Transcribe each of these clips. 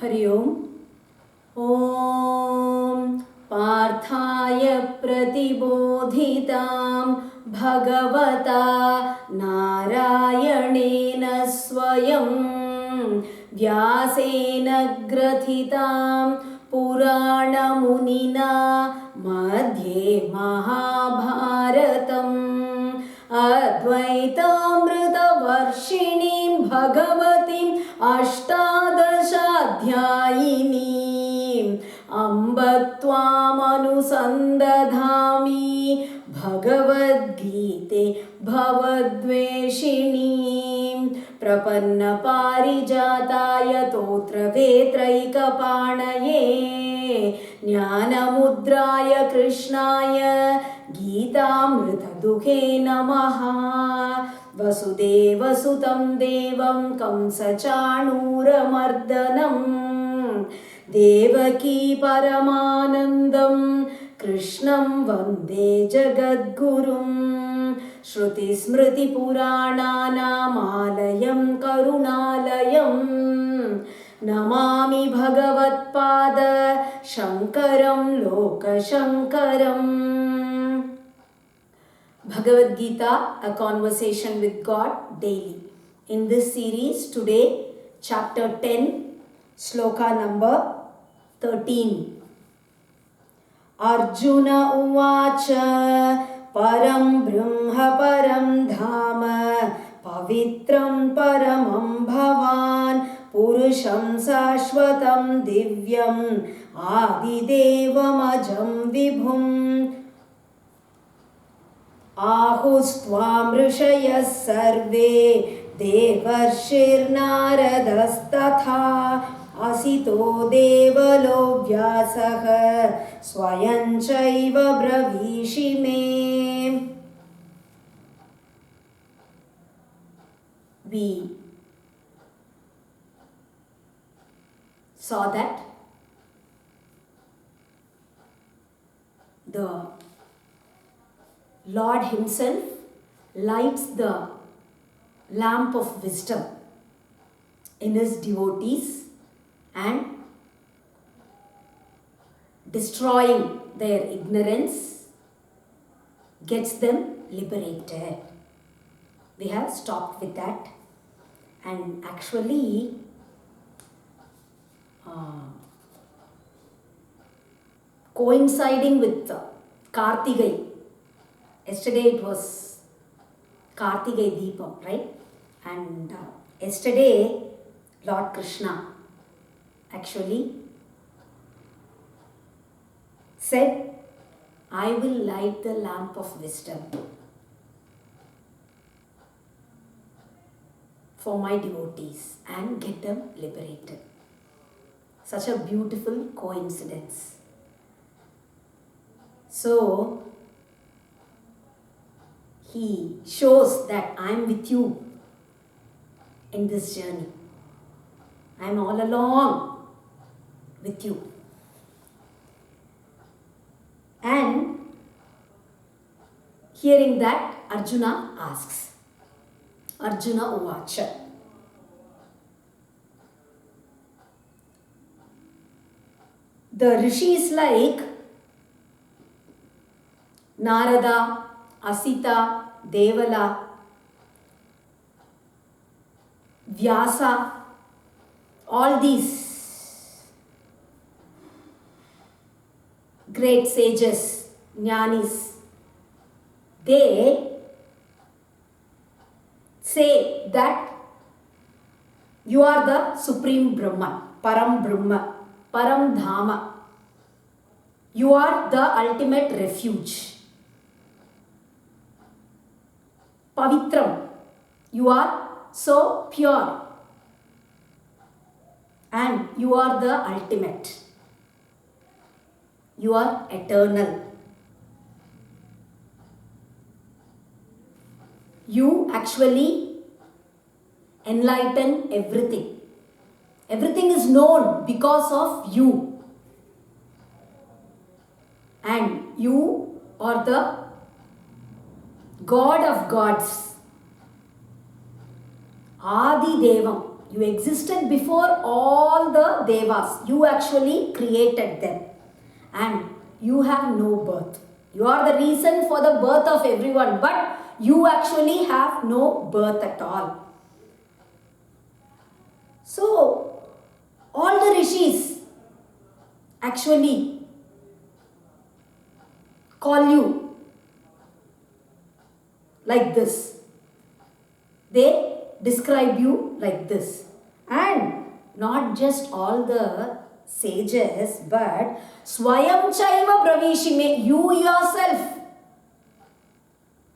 हरि ओम। ॐ पार्थाय प्रतिबोधितां भगवता नारायणेन स्वयं व्यासेन ग्रथितां पुराणमुनिना मध्ये महाभारतम् अद्वैतामृतवर्षिणीं भगवतीं अष्टादशाध्यायिनीं अम्ब त्वामनुसन्दधामि भगवद्गीते भवद्वेषिणीं प्रपन्नपारिजाताय तोत्रवेत्रैकपाणये ज्ञानमुद्राय कृष्णाय गीतामृतदुहे नमः। वसुदेवसुतं देवं कंसचाणूरमर्दनं देवकी परमानन्दं कृष्णं वन्दे जगद्गुरुं श्रुतिस्मृतिपुराणानामालयं करुणालयं नमामि भगवत्पाद शङ्करं लोकशङ्करम्। Bhagavad Gita, a conversation with God daily. In this series today, chapter 10, sloka number 13. Arjuna uvacha param brahma param dhama pavitram paramam bhavan purusham sashvatam divyam adidevam ajam vibhum आहुस्त्वां ऋषयः सर्वे देवर्षिर्नारदस्तथा असितो देवलो व्यासः स्वयं चैव ब्रवीषि मे। We saw that the Lord himself lights the lamp of wisdom in his devotees and destroying their ignorance gets them liberated. We have stopped with that, and actually coinciding with Kartigai. Yesterday it was Kartigai Deepam, right? And yesterday Lord Krishna actually said, I will light the lamp of wisdom for my devotees and get them liberated. Such a beautiful coincidence. So, he shows that I am with you in this journey. I am all along with you. And hearing that, Arjuna asks, Arjuna uvacha. The rishis like Narada, Asita, Devala, Vyasa, all these great sages, jnanis, they say that you are the supreme Brahman, Param Brahma, Param Dhama. You are the ultimate refuge. Pavitram, you are so pure and you are the ultimate. You are eternal. You actually enlighten everything. Everything is known because of you. And you are the God of gods. Adi Devam. You existed before all the devas. You actually created them. And you have no birth. You are the reason for the birth of everyone, but you actually have no birth at all. So, all the rishis actually call you like this. They describe you like this. And not just all the sages, but Swayam Chaiva Pravishime, you yourself.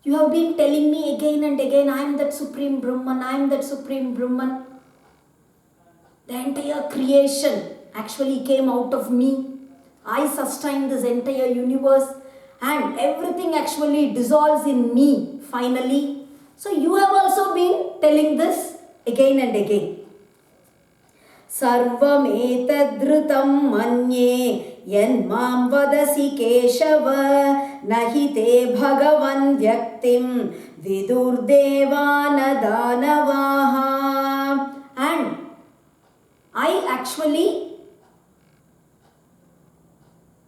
You have been telling me again and again, I am that Supreme Brahman, I am that Supreme Brahman. The entire creation actually came out of me. I sustain this entire universe and everything actually dissolves in me finally. So you have also been telling this again and again. Sarvametadrutam manye yanmam vadasi keshava nahi te bhagavan vyaktim vidur devana danavaha. And I actually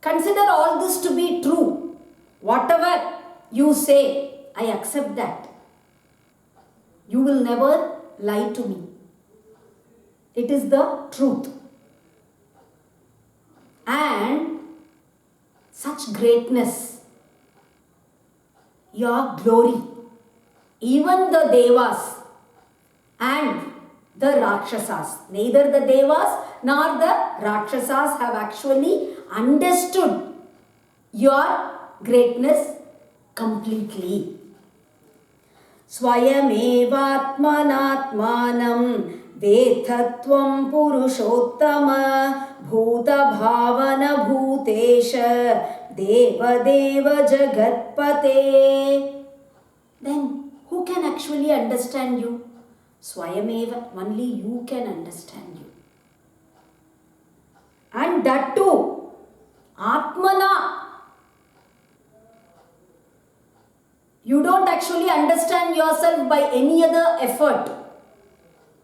consider all this to be true. Whatever you say, I accept that. You will never lie to me. It is the truth. And such greatness, your glory, even the devas and the Rakshasas, neither the devas nor the Rakshasas have actually understood your greatness completely. Swayamevatmanatmanam vethatvam purushottama bhuta bhavana bhutesha deva deva jagatpate. Then who can actually understand you? Swayameva, only you can understand you. And that too, Atmana. You don't actually understand yourself by any other effort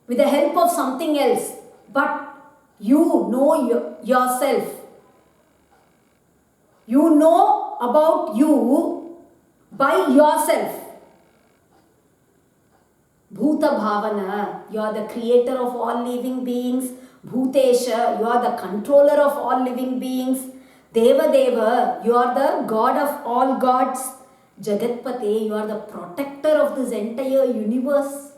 with the help of something else, but you know yourself. You know about you by yourself. Bhuta Bhavana, you are the creator of all living beings. Bhutesha, you are the controller of all living beings. Deva Deva, you are the God of all gods. Jagatpate, you are the protector of this entire universe.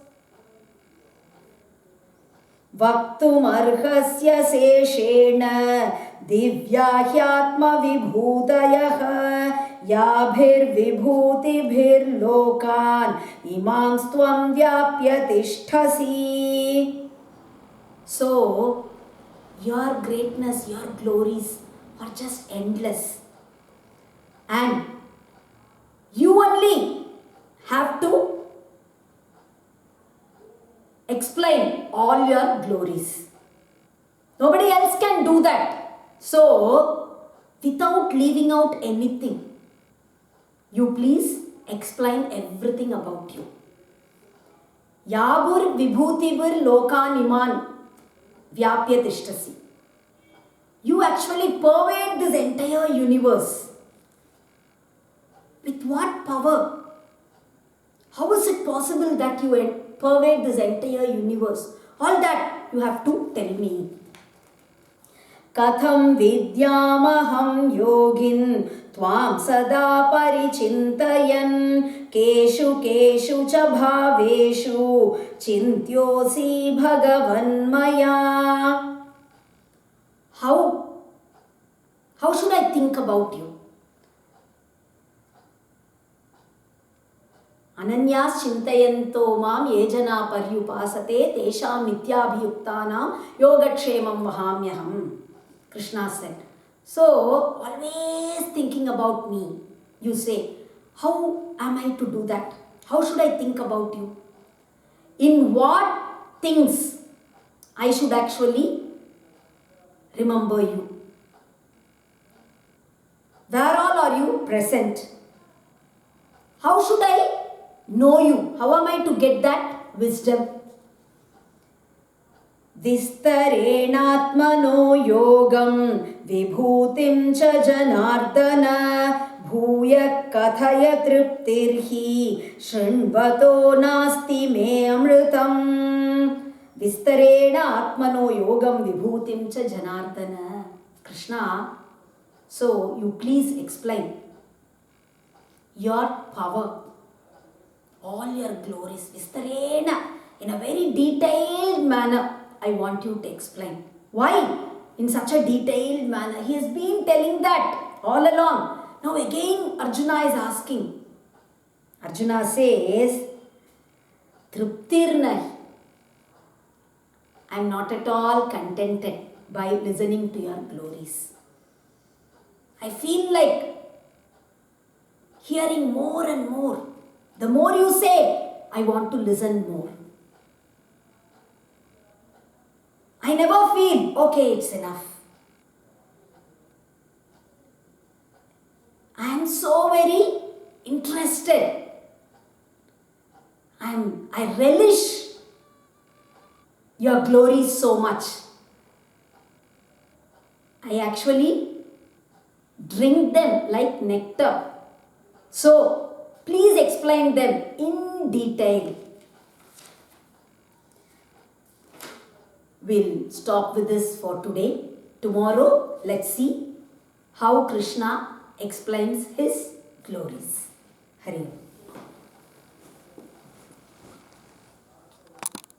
Vaktum arhasya seshena divyahyatma vibhutayaha yabhir vibhutibhir lokan imamstvam vyapya tishthasi. So, your greatness, your glories are just endless. And you only have to explain all your glories. Nobody else can do that. So, without leaving out anything, you please explain everything about you. Yabur vibhutibur lokan iman vyapya tishtasi. You actually pervade this entire universe. With what power? How is it possible that you pervade this entire universe? All that you have to tell me. Katham vidyamaham yogin tvam sada parichintayan keshu keshu cha bhaveshu chintyosi bhagavan maya. How should I think about you? Ananyas chintayanto mam yejana paryupasate tesham nityabhiyuktanam yogatshemam vahamyaham. Krishna said. So, always thinking about me. You say, how am I to do that? How should I think about you? In what things I should actually remember you? Where all are you present? How should I know you? How am I to get that wisdom? विस्तरेणात्मनो योगं विभूतिं च जनार्दन भूय कथय तृप्तिर्हि शृण्वतो नास्ति मे अमृतम् विस्तरेण आत्मनो योगं विभूतिं च Janardan Krishna, so you please explain your power, all your glories, Vistarena, in a very detailed manner. I want you to explain. Why? In such a detailed manner. He has been telling that all along. Now again Arjuna is asking. Arjuna says, Triptirnahi. I am not at all contented by listening to your glories. I feel like hearing more and more. The more you say, I want to listen more. I never feel, okay, it's enough. I am so very interested. I relish your glories so much. I actually drink them like nectar. So, please explain them in detail. We'll stop with this for today. Tomorrow, let's see how Krishna explains his glories. Hari Om.